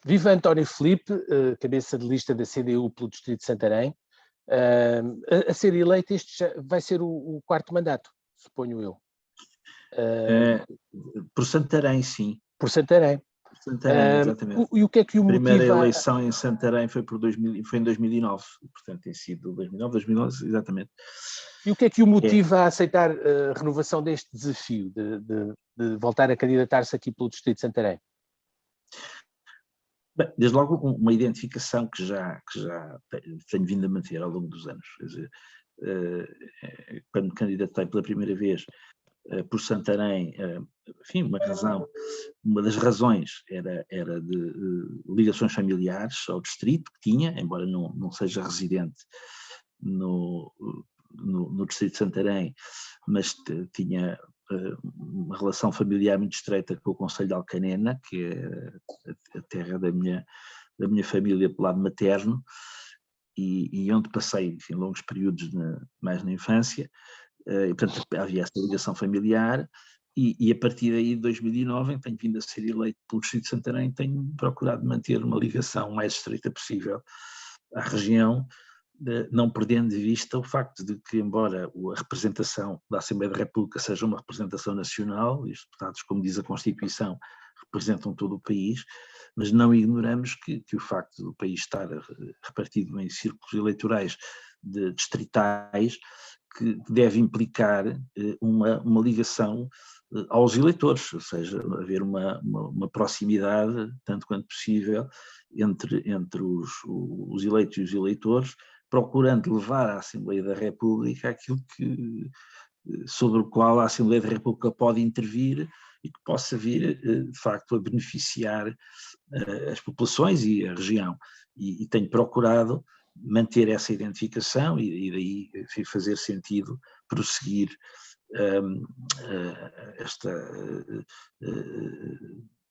Viva António Filipe, cabeça de lista da CDU pelo Distrito de Santarém. A ser eleito, este vai ser o quarto mandato, suponho eu. Por Santarém, sim. Por Santarém. Por Santarém, exatamente. E o que é que o motiva? A primeira eleição em Santarém foi em 2009, portanto tem sido 2009, exatamente. E o que é que o motiva a aceitar a renovação deste desafio de voltar a candidatar-se aqui pelo Distrito de Santarém? Bem, desde logo uma identificação que já tenho vindo a manter ao longo dos anos. Quer dizer, quando me candidatei pela primeira vez por Santarém, enfim, uma das razões era de ligações familiares ao distrito que tinha, embora não seja residente no distrito de Santarém, mas tinha uma relação familiar muito estreita com o concelho de Alcanena, que é a terra da minha família pelo lado materno, e onde passei, enfim, longos períodos mais na infância. E, portanto, havia essa ligação familiar, e a partir daí, de 2009, tenho vindo a ser eleito pelo Distrito de Santarém, tenho procurado manter uma ligação mais estreita possível à região, não perdendo de vista o facto de que, embora a representação da Assembleia da República seja uma representação nacional, e os deputados, como diz a Constituição, representam todo o país, mas não ignoramos que o facto do país estar repartido em círculos eleitorais distritais, que deve implicar uma ligação aos eleitores, ou seja, haver uma proximidade, tanto quanto possível, entre os eleitos e os eleitores, procurando levar à Assembleia da República aquilo sobre o qual a Assembleia da República pode intervir e que possa vir, de facto, a beneficiar as populações e a região. E tenho procurado manter essa identificação e daí fazer sentido prosseguir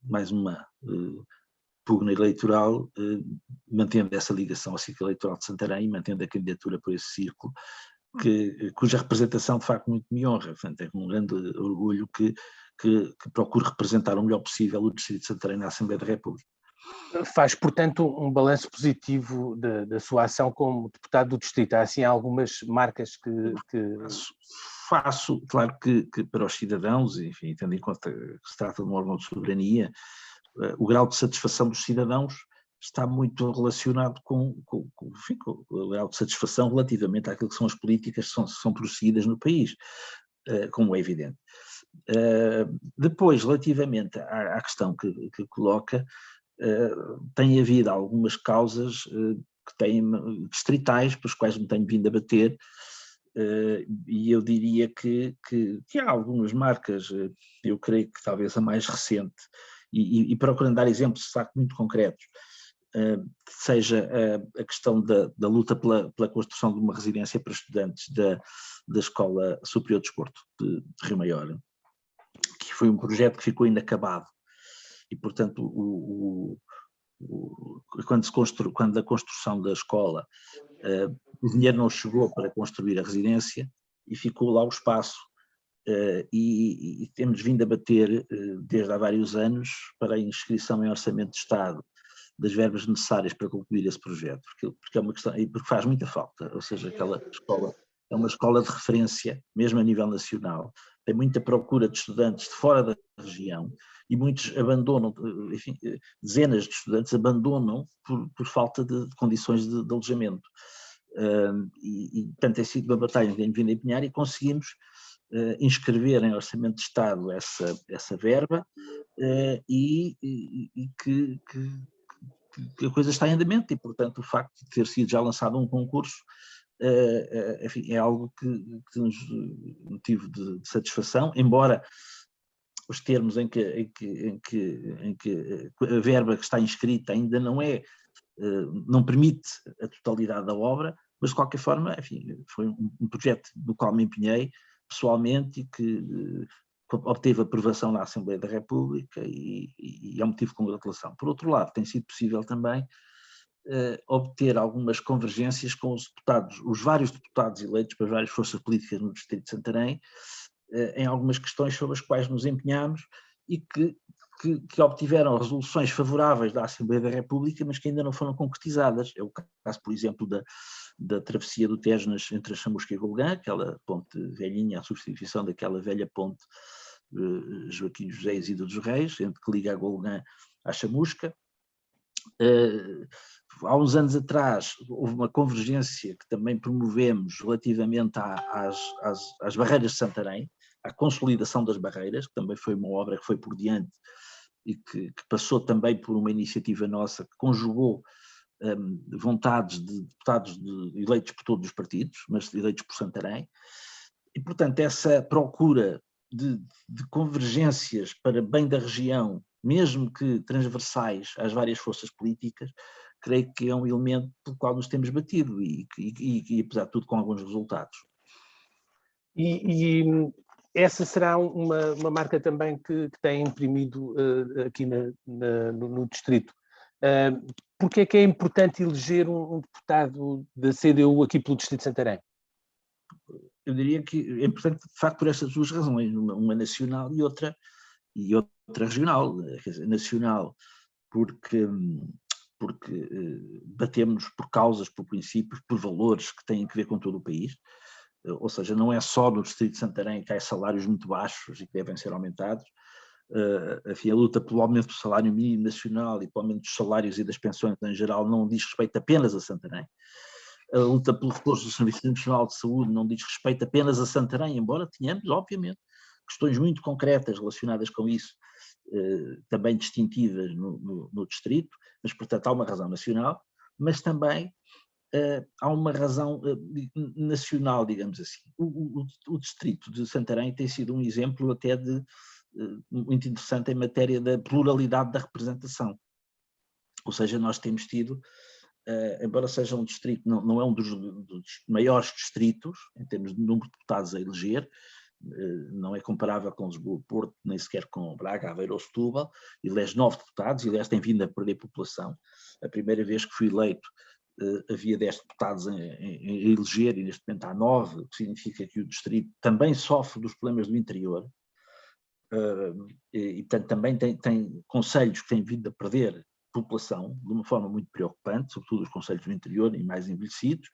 mais uma pugna eleitoral, mantendo essa ligação ao círculo eleitoral de Santarém e mantendo a candidatura por esse círculo, cuja representação de facto muito me honra. Portanto, é com um grande orgulho que procuro representar o melhor possível o Distrito de Santarém na Assembleia da República. Faz, portanto, um balanço positivo da sua ação como deputado do Distrito. Há, assim, algumas marcas que... Faço, claro que para os cidadãos, enfim, tendo em conta que se trata de um órgão de soberania, o grau de satisfação dos cidadãos está muito relacionado com o grau de satisfação relativamente àquilo que são as políticas que são prosseguidas no país, como é evidente. Depois, relativamente à questão que coloca, tem havido algumas causas que têm distritais, pelas quais me tenho vindo a bater, e eu diria que há algumas marcas, eu creio que talvez a mais recente, e procurando dar exemplos de facto muito concretos, seja a questão da luta pela construção de uma residência para estudantes da Escola Superior de Desporto de Rio Maior, que foi um projeto que ficou inacabado, e portanto quando a construção da escola, o dinheiro não chegou para construir a residência e ficou lá o espaço, e temos vindo a bater desde há vários anos para a inscrição em orçamento de Estado das verbas necessárias para concluir esse projeto, porque é uma questão, e porque faz muita falta, ou seja, aquela escola é uma escola de referência, mesmo a nível nacional, tem muita procura de estudantes de fora da região, e muitos abandonam, enfim, dezenas de estudantes abandonam por falta de condições de alojamento. Portanto, tem sido uma batalha que tenho vindo a empenhar, e conseguimos inscrever em orçamento de Estado essa verba, e que a coisa está em andamento, e portanto o facto de ter sido já lançado um concurso, enfim, é algo que nos motivo de satisfação, embora os termos em que a verba que está inscrita ainda não permite a totalidade da obra, mas de qualquer forma, enfim, foi um projeto do qual me empenhei pessoalmente e que obteve aprovação na Assembleia da República, e é um motivo de congratulação. Por outro lado, tem sido possível também obter algumas convergências com os vários deputados eleitos para as várias forças políticas no Distrito de Santarém, em algumas questões sobre as quais nos empenhamos e que que obtiveram resoluções favoráveis da Assembleia da República, mas que ainda não foram concretizadas. É o caso, por exemplo, da travessia do Tejo entre a Chamusca e Golgã, aquela ponte velhinha, a substituição daquela velha ponte Joaquim José Isidro dos Reis, que liga a Golgã à Chamusca. Há uns anos atrás houve uma convergência que também promovemos relativamente às barreiras de Santarém, à consolidação das barreiras, que também foi uma obra que foi por diante e que passou também por uma iniciativa nossa que conjugou vontades de deputados eleitos por todos os partidos, mas eleitos por Santarém, e portanto essa procura de convergências para bem da região, mesmo que transversais às várias forças políticas, creio que é um elemento pelo qual nos temos batido e apesar de tudo com alguns resultados. E essa será uma marca também que tem imprimido aqui no distrito. Porque é que é importante eleger um deputado da CDU aqui pelo distrito de Santarém? Eu diria que é importante, de facto, por estas duas razões, uma nacional e outra regional. Quer dizer, nacional porque batemos por causas, por princípios, por valores que têm a ver com todo o país, ou seja, não é só no distrito de Santarém que há salários muito baixos e que devem ser aumentados. Enfim, a luta pelo aumento do salário mínimo nacional e pelo aumento dos salários e das pensões em geral não diz respeito apenas a Santarém. A luta pelo reforço do Serviço Nacional de Saúde não diz respeito apenas a Santarém, embora tenhamos, obviamente, questões muito concretas relacionadas com isso, também distintivas no distrito, mas, portanto, há uma razão nacional, mas também há uma razão nacional, digamos assim. O distrito de Santarém tem sido um exemplo até muito interessante em matéria da pluralidade da representação. Ou seja, nós temos tido, embora seja um distrito, não é um dos maiores distritos, em termos de número de deputados a eleger, não é comparável com Lisboa, Porto, nem sequer com Braga, Aveiro ou Setúbal, elege 9 deputados, e aliás tem vindo a perder população. A primeira vez que fui eleito havia 10 deputados a eleger e neste momento há 9, o que significa que o distrito também sofre dos problemas do interior, e portanto também tem concelhos que têm vindo a perder população de uma forma muito preocupante, sobretudo os concelhos do interior e mais envelhecidos,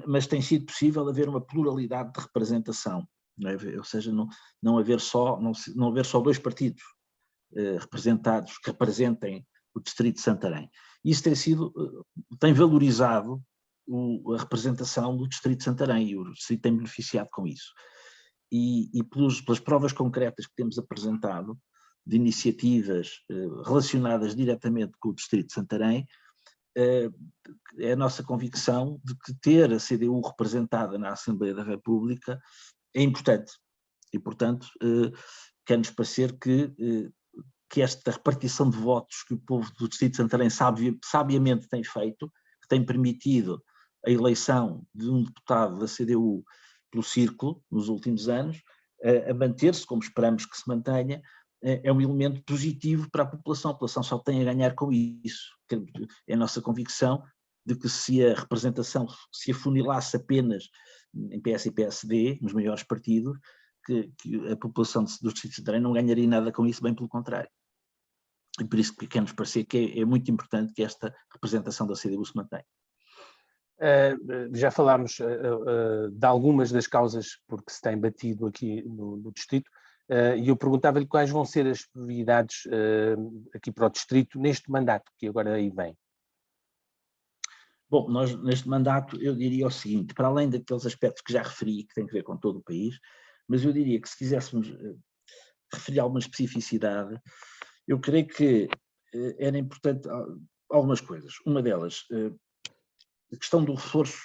mas tem sido possível haver uma pluralidade de representação, não é? Ou seja, não haver só 2 partidos representados que representem o distrito de Santarém. Isso tem valorizado a representação do distrito de Santarém, e o distrito tem beneficiado com isso. E pelas provas concretas que temos apresentado, de iniciativas relacionadas diretamente com o distrito de Santarém, é a nossa convicção de que ter a CDU representada na Assembleia da República é importante. E, portanto, quer-nos parecer que esta repartição de votos que o povo do distrito de Santarém sabiamente tem feito, que tem permitido a eleição de um deputado da CDU pelo Círculo nos últimos anos, a manter-se, como esperamos que se mantenha, é um elemento positivo para a população só tem a ganhar com isso. É a nossa convicção de que se a representação se afunilasse apenas em PS e PSD, nos maiores partidos, que a população do distrito de Santarém não ganharia nada com isso, bem pelo contrário. E por isso que quer-nos parecer que é muito importante que esta representação da CDU se mantenha. Já falámos de algumas das causas por que se tem batido aqui no distrito, e eu perguntava-lhe quais vão ser as prioridades aqui para o distrito neste mandato que agora aí vem. Bom, nós neste mandato eu diria o seguinte, para além daqueles aspectos que já referi, que têm a ver com todo o país, mas eu diria que se quiséssemos referir alguma especificidade, eu creio que era importante algumas coisas. Uma delas, a questão do reforço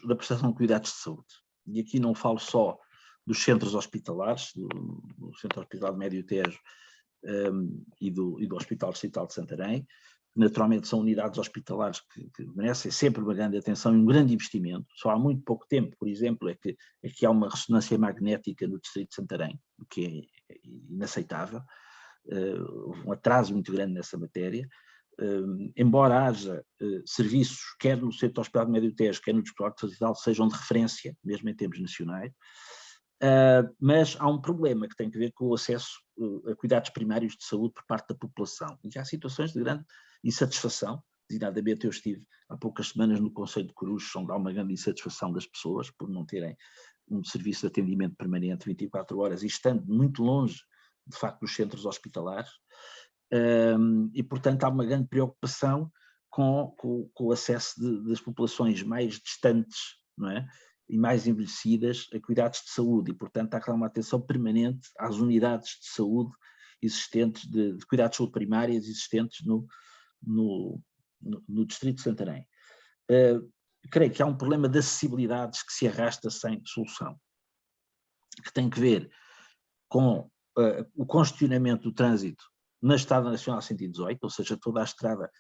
da prestação de cuidados de saúde. E aqui não falo só dos centros hospitalares, do Centro Hospitalar Médio Tejo e do Hospital Distrital de Santarém, que naturalmente são unidades hospitalares que merecem sempre uma grande atenção e um grande investimento. Só há muito pouco tempo, por exemplo, é que há uma ressonância magnética no distrito de Santarém, o que é inaceitável. Um atraso muito grande nessa matéria. Embora haja serviços, quer no Centro Hospitalar Médio Tejo, quer no Distrito Hospital, sejam de referência, mesmo em termos nacionais, mas há um problema que tem a ver com o acesso a cuidados primários de saúde por parte da população. E há situações de grande insatisfação, designadamente eu estive há poucas semanas no Conselho de Corujas, onde há uma grande insatisfação das pessoas por não terem um serviço de atendimento permanente 24 horas e estando muito longe, de facto, dos centros hospitalares. E, portanto, há uma grande preocupação com o acesso das populações mais distantes, não é? E mais envelhecidas a cuidados de saúde, e, portanto, há que dar uma atenção permanente às unidades de saúde existentes, de cuidados de saúde primárias existentes no Distrito de Santarém. Creio que há um problema de acessibilidades que se arrasta sem solução, que tem que ver com o congestionamento do trânsito na Estrada Nacional 118, ou seja, toda a estrada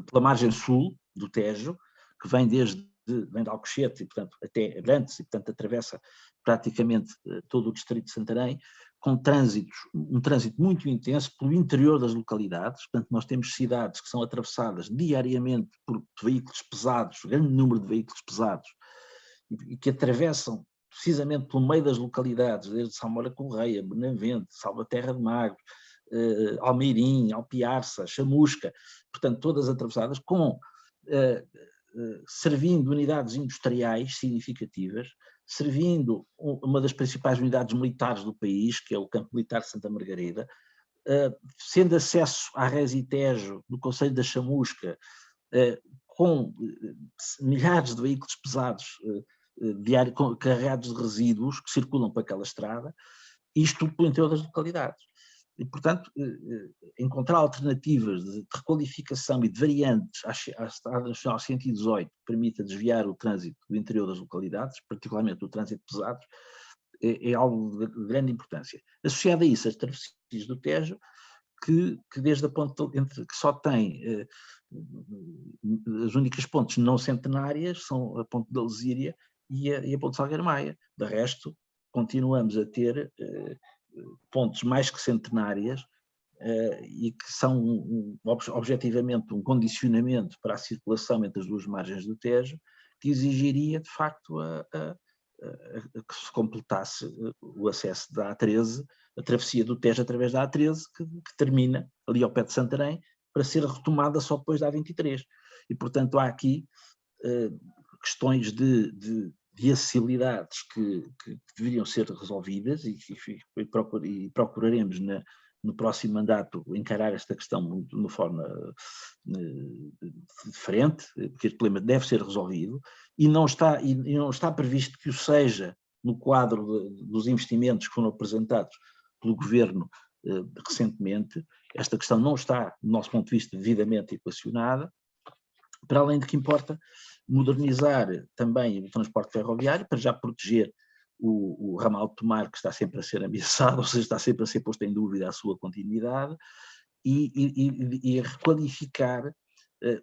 pela margem sul do Tejo, que vem vem de Alcochete e, portanto, até Abrantes e, portanto, atravessa praticamente todo o Distrito de Santarém, com um trânsito muito intenso pelo interior das localidades. Portanto, nós temos cidades que são atravessadas diariamente por veículos pesados, grande número de veículos pesados, e que atravessam precisamente pelo meio das localidades, desde Salmoura Correia, Benavente, Salvaterra de Magro, Almeirim, Alpiarça, Chamusca, portanto, todas atravessadas, servindo unidades industriais significativas, servindo uma das principais unidades militares do país, que é o Campo Militar de Santa Margarida, sendo acesso à Resi Tejo, do Concelho da Chamusca, com milhares de veículos pesados carregados de resíduos que circulam para aquela estrada, isto tudo pelo interior das localidades. E, portanto, encontrar alternativas de requalificação e de variantes à Estrada Nacional 118 que permita desviar o trânsito do interior das localidades, particularmente o trânsito pesado, é algo de grande importância. Associado a isso, as travessias do Tejo, que desde a ponte que só tem as únicas pontes não centenárias são a ponte da Lesíria e a ponte Salgueiro Maia. De resto, continuamos a ter pontes mais que centenárias e que são objetivamente um condicionamento para a circulação entre as duas margens do Tejo, que exigiria de facto que se completasse o acesso da A13, a travessia do Tejo através da A13, que termina ali ao pé de Santarém, para ser retomada só depois da A23. E, portanto, há aqui questões de acessibilidades que deveriam ser resolvidas e procuraremos no próximo mandato encarar esta questão de uma forma diferente, porque este problema deve ser resolvido e não está previsto que o seja no quadro dos investimentos que foram apresentados pelo Governo recentemente. Esta questão não está, do nosso ponto de vista, devidamente equacionada, para além de que importa modernizar também o transporte ferroviário para já proteger o ramal de Tomar, que está sempre a ser ameaçado, ou seja, está sempre a ser posto em dúvida a sua continuidade, e requalificar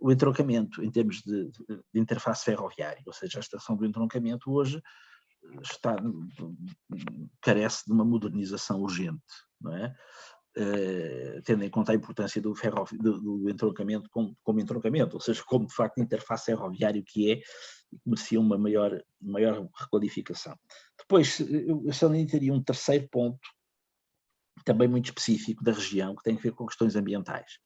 o entroncamento em termos de interface ferroviária, ou seja, a estação do entroncamento hoje carece de uma modernização urgente, não é? Tendo em conta a importância do entroncamento como entroncamento, ou seja, como de facto interface ferroviário que é, e merecia uma maior requalificação. Depois, eu salientaria um terceiro ponto, também muito específico da região, que tem a ver com questões ambientais.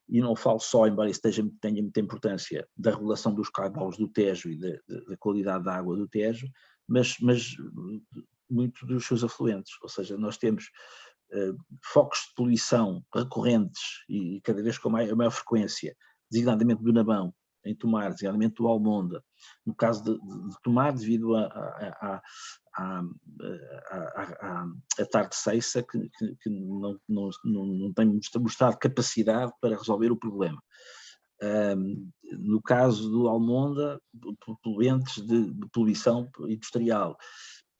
E não falo só, embora isso tenha muita importância, da regulação dos caudais do Tejo e da qualidade da água do Tejo, mas muito dos seus afluentes, ou seja, nós temos focos de poluição recorrentes e cada vez com a maior frequência, designadamente do Nabão, em Tomar, designadamente do Almonda, no caso de Tomar, devido à tarde ceiça, que não tem mostrado capacidade para resolver o problema. No caso do Almonda, poluentes de poluição industrial.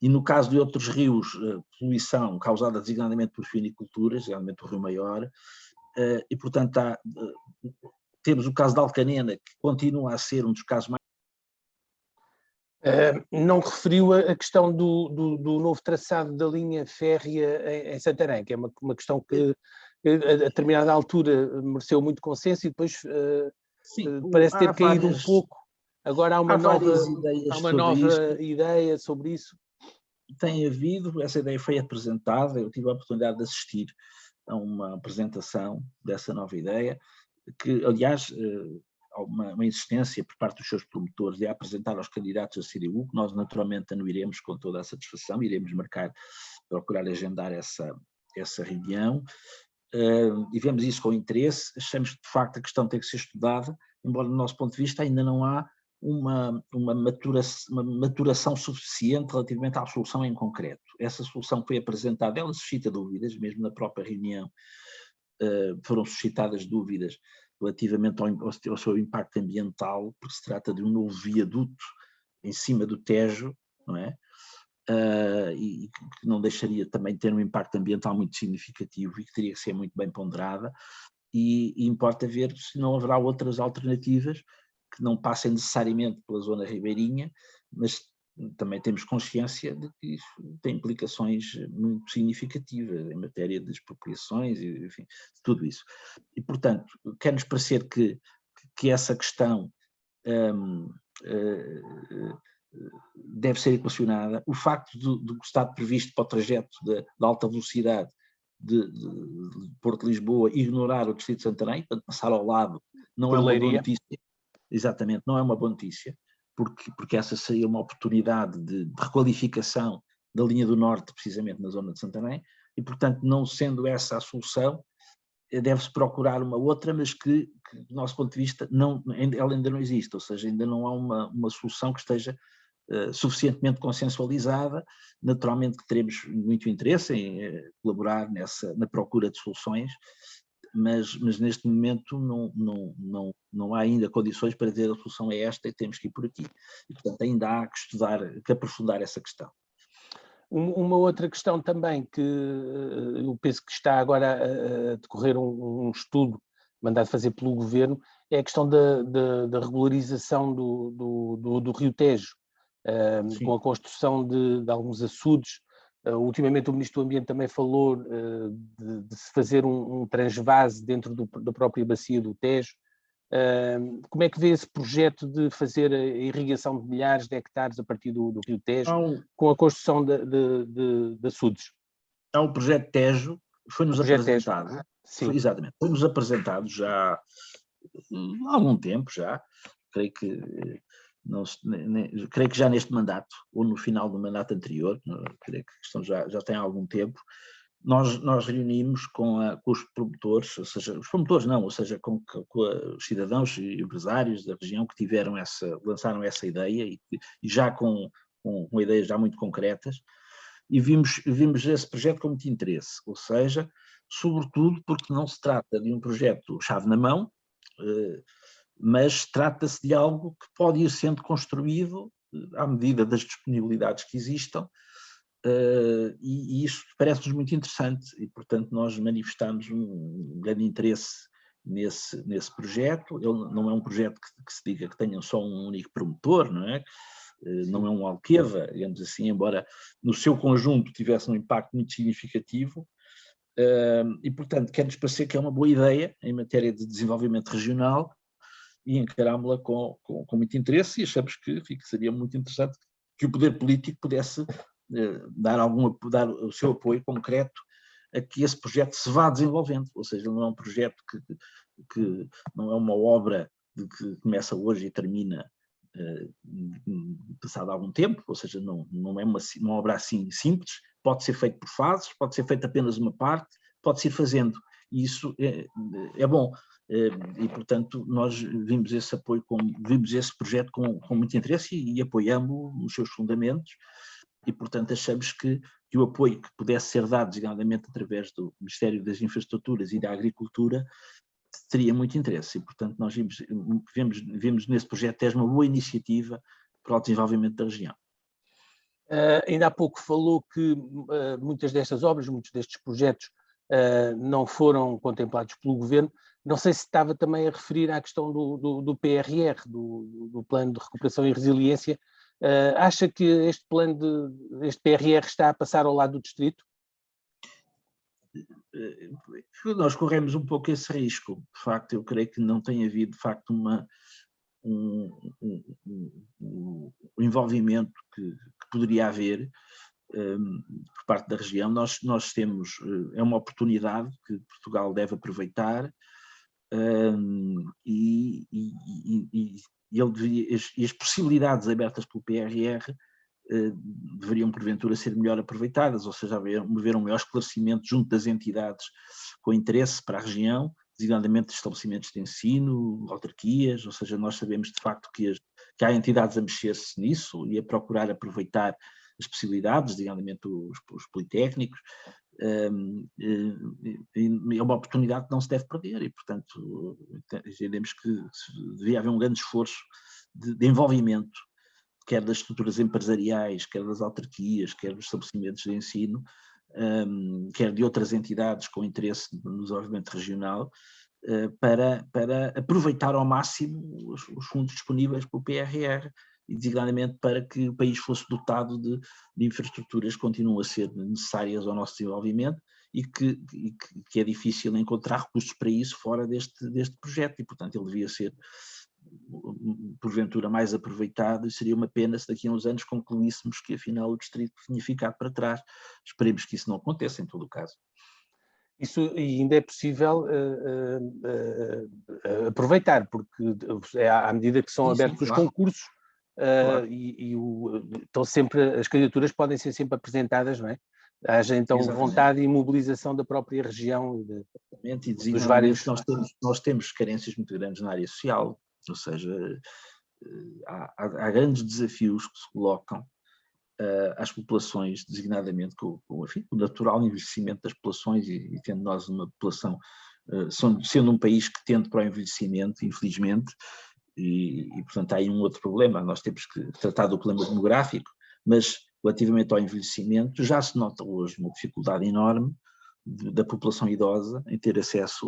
E no caso de outros rios, poluição causada designadamente por suiniculturas, designadamente o Rio Maior, e portanto temos o caso da Alcanena, que continua a ser um dos casos mais... Não referiu a questão do novo traçado da linha férrea em Santarém, que é uma questão que a determinada altura mereceu muito consenso e depois parece ter caído um pouco. Agora há uma nova ideia sobre isso. tem havido, essa ideia foi apresentada, eu tive a oportunidade de assistir a uma apresentação dessa nova ideia, que, aliás, há uma insistência por parte dos seus promotores de apresentar aos candidatos da CDU, que nós naturalmente anuiremos com toda a satisfação, iremos marcar, procurar agendar essa reunião, e vemos isso com interesse. Achamos que de facto a questão tem que ser estudada, embora do nosso ponto de vista ainda não há uma maturação suficiente relativamente à solução em concreto. Essa solução foi apresentada, ela suscita dúvidas, mesmo na própria reunião foram suscitadas dúvidas relativamente ao seu impacto ambiental, porque se trata de um novo viaduto em cima do Tejo, não é? E que não deixaria também ter um impacto ambiental muito significativo e que teria que ser muito bem ponderada, e importa ver se não haverá outras alternativas que não passem necessariamente pela zona ribeirinha, mas também temos consciência de que isso tem implicações muito significativas em matéria de expropriações, e, enfim, de tudo isso. E, portanto, quer-nos parecer que essa questão deve ser equacionada. O facto do Estado previsto para o trajeto de alta velocidade de Porto de Lisboa ignorar o distrito de Santarém, portanto passar ao lado, não é uma boa notícia. Exatamente, não é uma boa notícia, porque essa seria uma oportunidade de requalificação da linha do Norte, precisamente na zona de Santarém, e portanto, não sendo essa a solução, deve-se procurar uma outra, mas que do nosso ponto de vista, ela ainda não existe, ou seja, ainda não há uma solução que esteja suficientemente consensualizada. Naturalmente que teremos muito interesse em colaborar na procura de soluções, mas neste momento não há ainda condições para dizer a solução é esta e temos que ir por aqui. E, portanto, ainda há que estudar, que aprofundar essa questão. Uma outra questão também que eu penso que está agora a decorrer um estudo mandado fazer pelo Governo é a questão da regularização do Rio Tejo, com a construção de alguns açudes. Ultimamente o Ministro do Ambiente também falou de se fazer um transvase dentro da própria bacia do Tejo. Como é que vê esse projeto de fazer a irrigação de milhares de hectares a partir do Rio Tejo, com a construção de açudes? Há um projeto Tejo, foi-nos apresentado. Sim. Exatamente, foi-nos apresentado já há algum tempo, já, creio que já neste mandato, ou no final do mandato anterior, creio que a questão já tem algum tempo. Nós reunimos com os promotores, ou seja, os promotores não, ou seja, com os cidadãos e empresários da região que lançaram essa ideia e já com ideias já muito concretas, e vimos esse projeto com muito interesse, ou seja, sobretudo porque não se trata de um projeto chave na mão, mas trata-se de algo que pode ir sendo construído à medida das disponibilidades que existam, e isso parece-nos muito interessante, e portanto nós manifestamos um grande interesse nesse projeto. Ele não é um projeto que se diga que tenha só um único promotor, não é? Não é um Alqueva, digamos assim, embora no seu conjunto tivesse um impacto muito significativo, e portanto quer-nos parecer que é uma boa ideia em matéria de desenvolvimento regional, e encarámos-la com muito interesse, e achamos que seria muito interessante que o poder político pudesse dar o seu apoio concreto a que esse projeto se vá desenvolvendo, ou seja, não é um projeto que não é uma obra que começa hoje e termina passado algum tempo, ou seja, não é uma obra assim simples, pode ser feito por fases, pode ser feito apenas uma parte, pode-se ir fazendo, e isso é bom. E, portanto, nós vimos esse projeto com muito interesse e apoiamos os seus fundamentos, e, portanto, achamos que o apoio que pudesse ser dado, designadamente através do Ministério das Infraestruturas e da Agricultura, teria muito interesse, e, portanto, nós vimos nesse projeto Tejo uma boa iniciativa para o desenvolvimento da região. Ainda há pouco falou que muitas destas obras, muitos destes projetos não foram contemplados pelo Governo. Não sei se estava também a referir à questão do PRR, do Plano de Recuperação e Resiliência. Acha que este PRR está a passar ao lado do Distrito? Nós corremos um pouco esse risco. De facto, eu creio que não tem havido, de facto, um envolvimento que poderia haver. por parte da região. Nós temos, é uma oportunidade que Portugal deve aproveitar, e as possibilidades abertas pelo PRR deveriam porventura ser melhor aproveitadas, ou seja, haver um maior esclarecimento junto das entidades com interesse para a região, designadamente estabelecimentos de ensino, autarquias, ou seja, nós sabemos de facto que há entidades a mexer-se nisso e a procurar aproveitar as possibilidades, designadamente os politécnicos. É uma oportunidade que não se deve perder e, portanto, entendemos que devia haver um grande esforço de envolvimento, quer das estruturas empresariais, quer das autarquias, quer dos estabelecimentos de ensino, quer de outras entidades com interesse no desenvolvimento regional, para aproveitar ao máximo os fundos disponíveis pelo PRR, e designadamente para que o país fosse dotado de infraestruturas que continuam a ser necessárias ao nosso desenvolvimento e que é difícil encontrar recursos para isso fora deste projeto, e portanto ele devia ser porventura mais aproveitado, e seria uma pena se daqui a uns anos concluíssemos que afinal o distrito tinha ficado para trás. Esperemos que isso não aconteça em todo o caso. Isso ainda é possível aproveitar, porque à medida que são abertos os concursos, claro. Então sempre, as candidaturas podem ser sempre apresentadas, não é? Haja então vontade e mobilização da própria região. Exatamente, e dos vários... nós temos carências muito grandes na área social, ou seja, há grandes desafios que se colocam às populações, designadamente com o natural envelhecimento das populações, e tendo nós uma população, sendo um país que tende para o envelhecimento, infelizmente, e portanto há aí um outro problema. Nós temos que tratar do problema demográfico, mas relativamente ao envelhecimento já se nota hoje uma dificuldade enorme da população idosa em ter acesso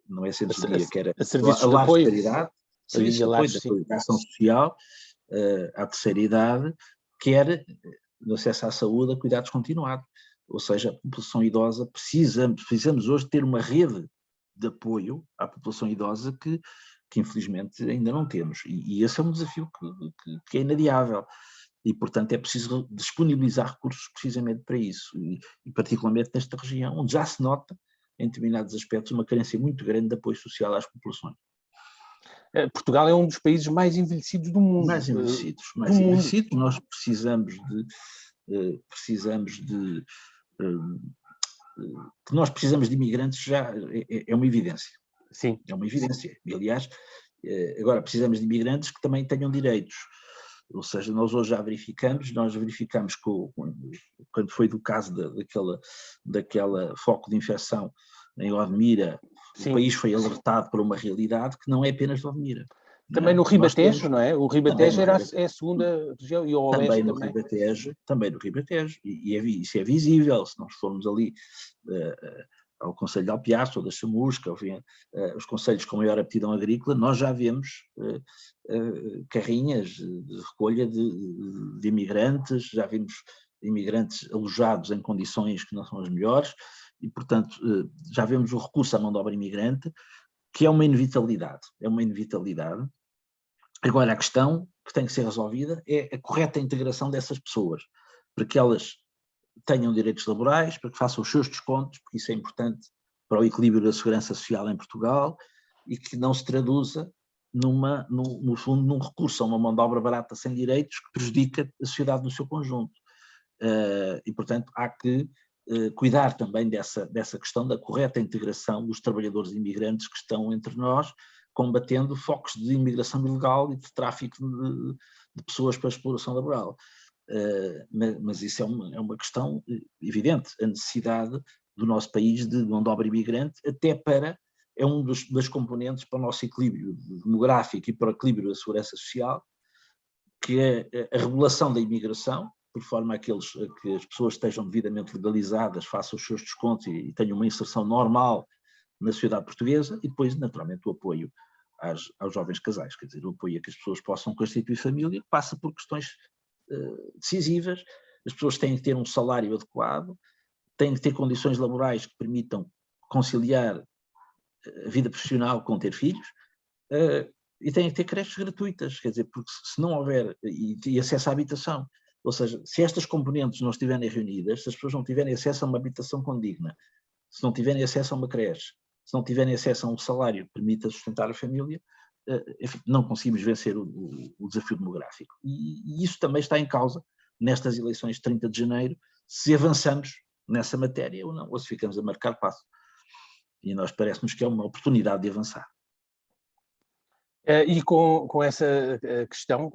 não é centro-dia, que era a lares de caridade, serviços de apoio da ação social, à terceira idade, quer no acesso à saúde, a cuidados continuados. Ou seja, a população idosa precisamos hoje ter uma rede de apoio à população idosa que infelizmente ainda não temos. E esse é um desafio que é inadiável. E, portanto, é preciso disponibilizar recursos precisamente para isso. E particularmente nesta região, onde já se nota, em determinados aspectos, uma carência muito grande de apoio social às populações. Portugal é um dos países mais envelhecidos do mundo. Mais envelhecidos. Nós precisamos que nós precisamos de imigrantes já é uma evidência. Sim. É uma evidência. E, aliás, agora precisamos de imigrantes que também tenham direitos. Ou seja, nós hoje já verificamos quando foi do caso daquela foco de infecção em Odmira, sim, o país foi alertado para uma realidade que não é apenas de Odmira. Também no Ribatejo, não é? O Ribatejo é a segunda região, e o Oeste também. Também no Ribatejo, e isso é visível, se nós formos ali ao Conselho de Alpiaço, ou da Chamusca, os concelhos com maior aptidão agrícola, nós já vemos carrinhas de recolha de imigrantes, já vimos imigrantes alojados em condições que não são as melhores, e portanto já vemos o recurso à mão de obra imigrante, que é uma inevitabilidade. Agora, a questão que tem que ser resolvida é a correta integração dessas pessoas, para que elas tenham direitos laborais, para que façam os seus descontos, porque isso é importante para o equilíbrio da segurança social em Portugal, e que não se traduza, no fundo, num recurso a uma mão de obra barata sem direitos que prejudica a sociedade no seu conjunto. E, portanto, há que cuidar também dessa questão da correta integração dos trabalhadores imigrantes que estão entre nós, combatendo focos de imigração ilegal e de tráfico de pessoas para a exploração laboral. Mas isso é uma questão evidente, a necessidade do nosso país de mão de obra imigrante, é um dos componentes para o nosso equilíbrio demográfico e para o equilíbrio da segurança social, que é a regulação da imigração, por forma a que as pessoas estejam devidamente legalizadas, façam os seus descontos e tenham uma inserção normal na sociedade portuguesa, e depois, naturalmente, o apoio aos jovens casais, quer dizer, o apoio a que as pessoas possam constituir família, passa por questões decisivas. As pessoas têm que ter um salário adequado, têm que ter condições laborais que permitam conciliar a vida profissional com ter filhos, e têm que ter creches gratuitas, quer dizer, porque se não houver, e acesso à habitação, ou seja, se estas componentes não estiverem reunidas, se as pessoas não tiverem acesso a uma habitação condigna, se não tiverem acesso a uma creche, se não tiverem acesso a um salário que permita sustentar a família, enfim, não conseguimos vencer o desafio demográfico. E isso também está em causa nestas eleições de 30 de janeiro, se avançamos nessa matéria ou não, ou se ficamos a marcar passo. E nós parece-nos que é uma oportunidade de avançar. E com essa questão,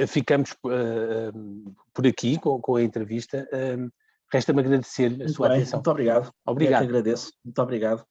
ficamos por aqui com a entrevista. Resta-me agradecer a sua atenção. Muito obrigado. Obrigado. Eu que agradeço. Muito obrigado.